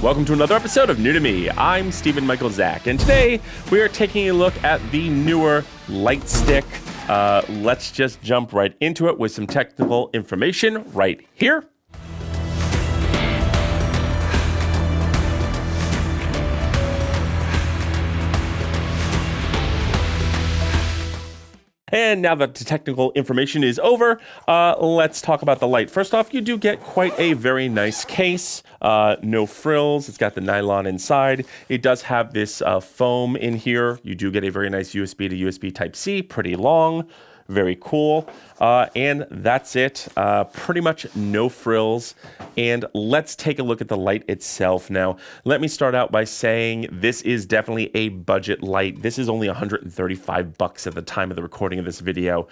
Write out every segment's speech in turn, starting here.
Welcome to another episode of New to Me. I'm Stephen Michael Zach, and today we are taking a look at the Neewer light stick. Let's just jump right into it with some technical information right here. And now that the technical information is over, let's talk about the light. First off, you do get quite a very nice case. No frills. It's got the nylon inside. It does have this foam in here. You do get a very nice USB to USB Type-C, pretty long. Very cool. And that's it. Pretty much no frills. And let's take a look at the light itself. Now, let me start out by saying this is definitely a budget light. This is only $135 at the time of the recording of this video.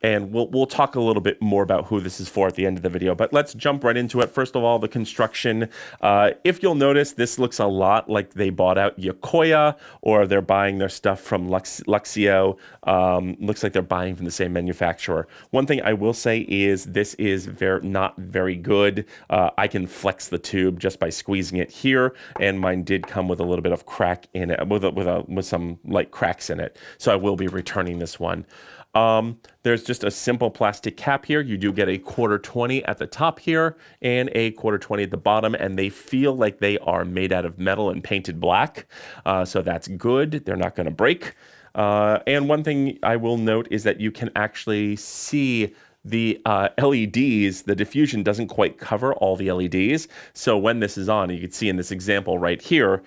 And we'll talk a little bit more about who this is for at the end of the video. But let's jump right into it. First of all, the construction. If you'll notice, this looks a lot like they bought out Yokoya, or they're buying their stuff from Luxio. Looks like they're buying from the same manufacturer. One thing I will say is this is not very good. I can flex the tube just by squeezing it here, and mine did come with a little bit of crack in it, with some light cracks in it. So I will be returning this one. There's just a simple plastic cap here. You do get a 1/4-20 at the top here and a 1/4-20 at the bottom, and they feel like they are made out of metal and painted black. So that's good. They're not going to break. And one thing I will note is that you can actually see the LEDs. The diffusion doesn't quite cover all the LEDs. So when this is on, you can see in this example right here,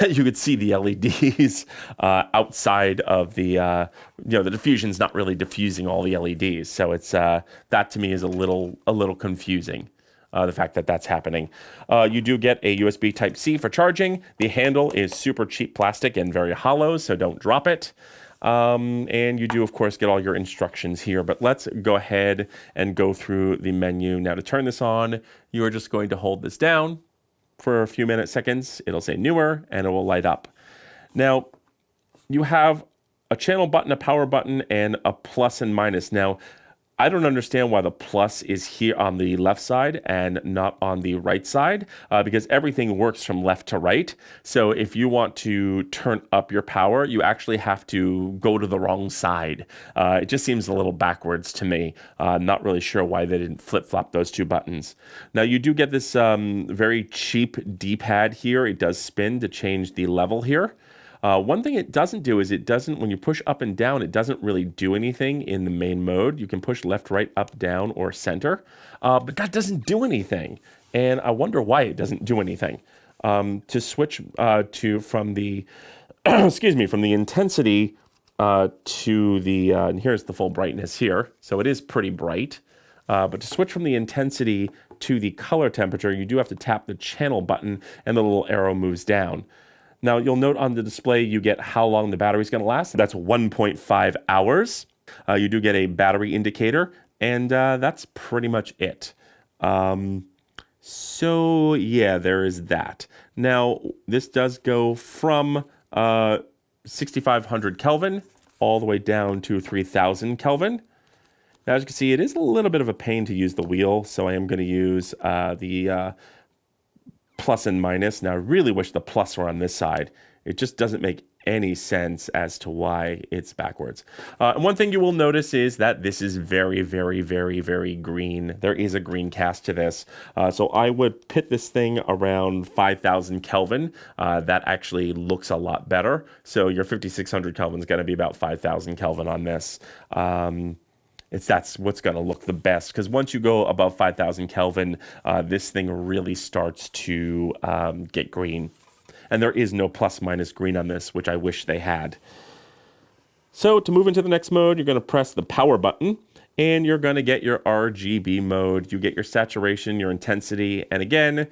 you could see the LEDs outside of the, the diffusion's not really diffusing all the LEDs. So it's that to me is a little confusing. The fact that that's happening. You do get a USB Type-C for charging. The handle is super cheap plastic and very hollow, so don't drop it. And you do, of course, get all your instructions here. But let's go ahead and go through the menu. Now, to turn this on, you are just going to hold this down for a few seconds. It'll say Neewer, and it will light up. Now, you have a channel button, a power button, and a plus and minus. Now, I don't understand why the plus is here on the left side and not on the right side, because everything works from left to right. So if you want to turn up your power, you actually have to go to the wrong side. It just seems a little backwards to me. Not really sure why they didn't flip-flop those two buttons. Now, you do get this very cheap D-pad here. It does spin to change the level here. One thing it doesn't do is when you push up and down, it doesn't really do anything in the main mode. You can push left, right, up, down, or center, but that doesn't do anything. And I wonder why it doesn't do anything. To switch from the, from the intensity to the, and here's the full brightness here. So it is pretty bright. But to switch from the intensity to the color temperature, you do have to tap the channel button and the little arrow moves down. Now, you'll note on the display, you get how long the battery's going to last. That's 1.5 hours. You do get a battery indicator, and that's pretty much it. So, yeah, there is that. Now, this does go from 6,500 Kelvin all the way down to 3,000 Kelvin. Now, as you can see, it is a little bit of a pain to use the wheel, so I am going to use the plus and minus. Now, I really wish the plus were on this side. It just doesn't make any sense as to why it's backwards. And one thing you will notice is that this is very, very, very, very green. There is a green cast to this. So I would pit this thing around 5,000 Kelvin. That actually looks a lot better. So your 5,600 Kelvin is going to be about 5,000 Kelvin on this. That's what's going to look the best, because once you go above 5,000 Kelvin, this thing really starts to get green. And there is no plus minus green on this, which I wish they had. So to move into the next mode, you're going to press the power button, and you're going to get your RGB mode. You get your saturation, your intensity, and again,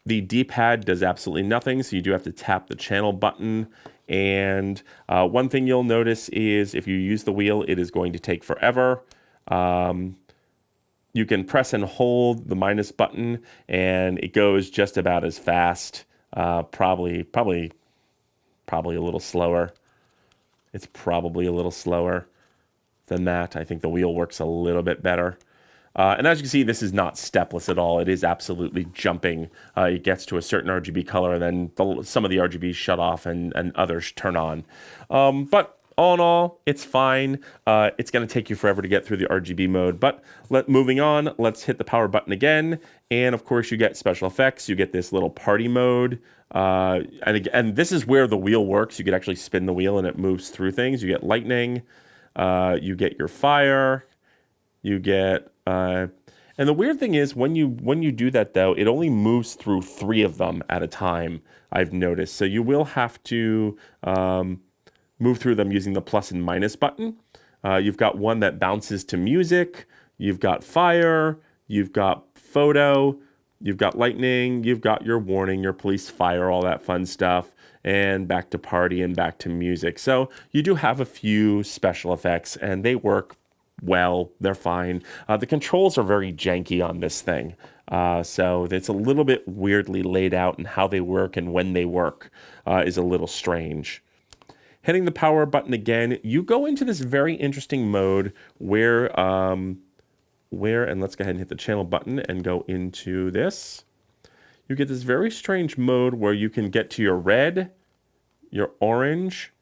the D-pad does absolutely nothing, so you do have to tap the channel button. And one thing you'll notice is if you use the wheel, it is going to take forever. You can press and hold the minus button, and it goes just about as fast. Probably a little slower. It's probably a little slower than that. I think the wheel works a little bit better. And as you can see, this is not stepless at all. It is absolutely jumping. It gets to a certain RGB color, and then some of the RGBs shut off and others turn on. But all in all, it's fine. It's going to take you forever to get through the RGB mode. But moving on, let's hit the power button again. And of course, you get special effects. You get this little party mode. And this is where the wheel works. You could actually spin the wheel and it moves through things. You get lightning. You get your fire. You get, and the weird thing is when you do that though, it only moves through 3 of them at a time, I've noticed. So you will have to move through them using the plus and minus button. You've got one that bounces to music. You've got fire. You've got photo. You've got lightning. You've got your warning, your police, fire, all that fun stuff. And back to party and back to music. So you do have a few special effects and they work well, they're fine. The controls are very janky on this thing. So it's a little bit weirdly laid out, and how they work and when they work is a little strange. Hitting the power button again, you go into this very interesting mode where, and let's go ahead and hit the channel button and go into this. You get this very strange mode where you can get to your red, your orange,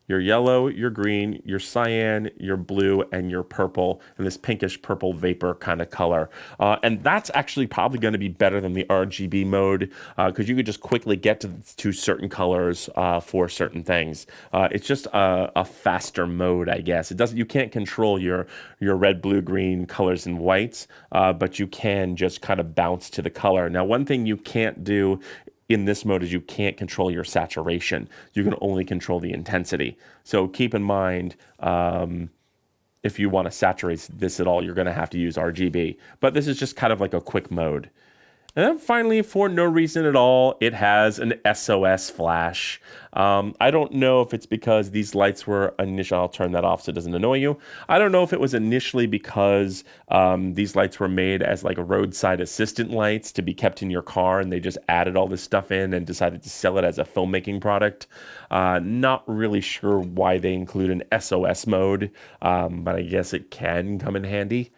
your yellow, your green, your cyan, your blue, and your purple, and this pinkish purple vapor kind of color. And that's actually probably going to be better than the RGB mode because you could just quickly get to certain colors for certain things. It's just a faster mode, I guess. You can't control your red, blue, green colors and whites, but you can just kind of bounce to the color. Now, one thing you can't do in this mode is you can't control your saturation. You can only control the intensity. So keep in mind, if you want to saturate this at all, you're going to have to use RGB. But this is just kind of like a quick mode. And then finally, for no reason at all, it has an SOS flash. I don't know if it's because these lights were initially, I'll turn that off so it doesn't annoy you. I don't know if it was initially because these lights were made as like a roadside assistant lights to be kept in your car, and they just added all this stuff in and decided to sell it as a filmmaking product. Not really sure why they include an SOS mode, but I guess it can come in handy.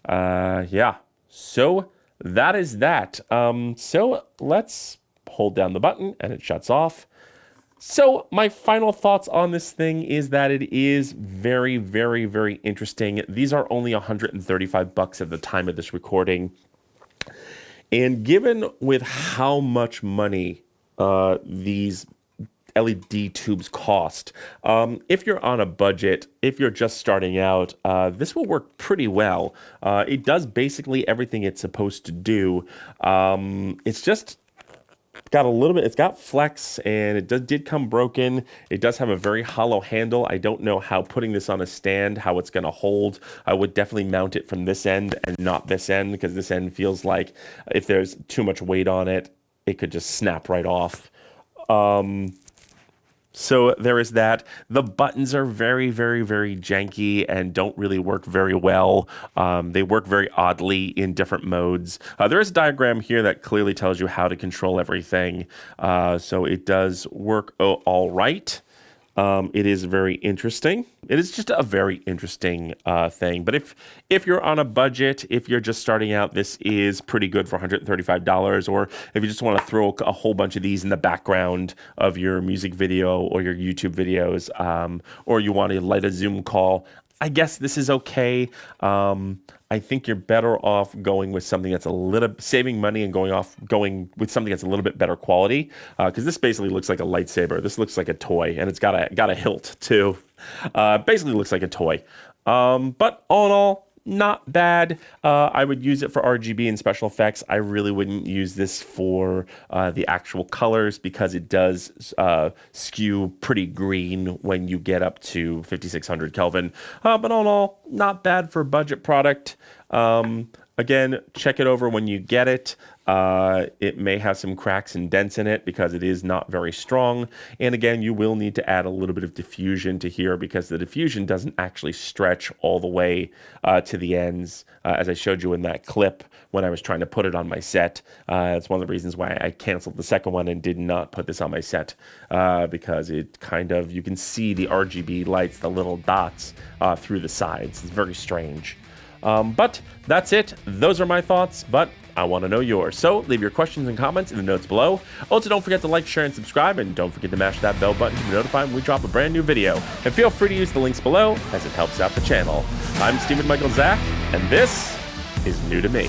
Yeah, so that is that. So let's hold down the button and it shuts off. So my final thoughts on this thing is that it is very, very, very interesting. These are only $135 at the time of this recording. And given with how much money these LED tubes cost, if you're on a budget, if you're just starting out, this will work pretty well. It does basically everything it's supposed to do. It's just got a little bit, it's got flex, and it did come broken. It does have a very hollow handle. I don't know how putting this on a stand, how it's going to hold. I would definitely mount it from this end and not this end, because this end feels like if there's too much weight on it, it could just snap right off. So there is that. The buttons are very, very, very janky and don't really work very well. They work very oddly in different modes. There is a diagram here that clearly tells you how to control everything. So it does work all right. It is very interesting. It is just a very interesting thing. But if you're on a budget, if you're just starting out, this is pretty good for $135. Or if you just want to throw a whole bunch of these in the background of your music video or your YouTube videos, or you want to light a Zoom call, I guess this is okay. I think you're better off going with something that's saving money and going with something that's a little bit better quality. Because this basically looks like a lightsaber. This looks like a toy, and it's got a hilt too. Basically looks like a toy. But all in all, not bad. I would use it for RGB and special effects. I really wouldn't use this for the actual colors because it does skew pretty green when you get up to 5600 Kelvin. But all in all, not bad for a budget product. Again, check it over when you get it. It may have some cracks and dents in it because it is not very strong. And again, you will need to add a little bit of diffusion to here because the diffusion doesn't actually stretch all the way to the ends, as I showed you in that clip when I was trying to put it on my set. That's one of the reasons why I canceled the second one and did not put this on my set because it kind of, you can see the RGB lights, the little dots through the sides. It's very strange. But that's it. Those are my thoughts, but I want to know yours. So leave your questions and comments in the notes below. Also, don't forget to like, share, and subscribe, and don't forget to mash that bell button to be notified when we drop a brand new video. And feel free to use the links below, as it helps out the channel. I'm Stephen Michael Zach, and this is New to Me.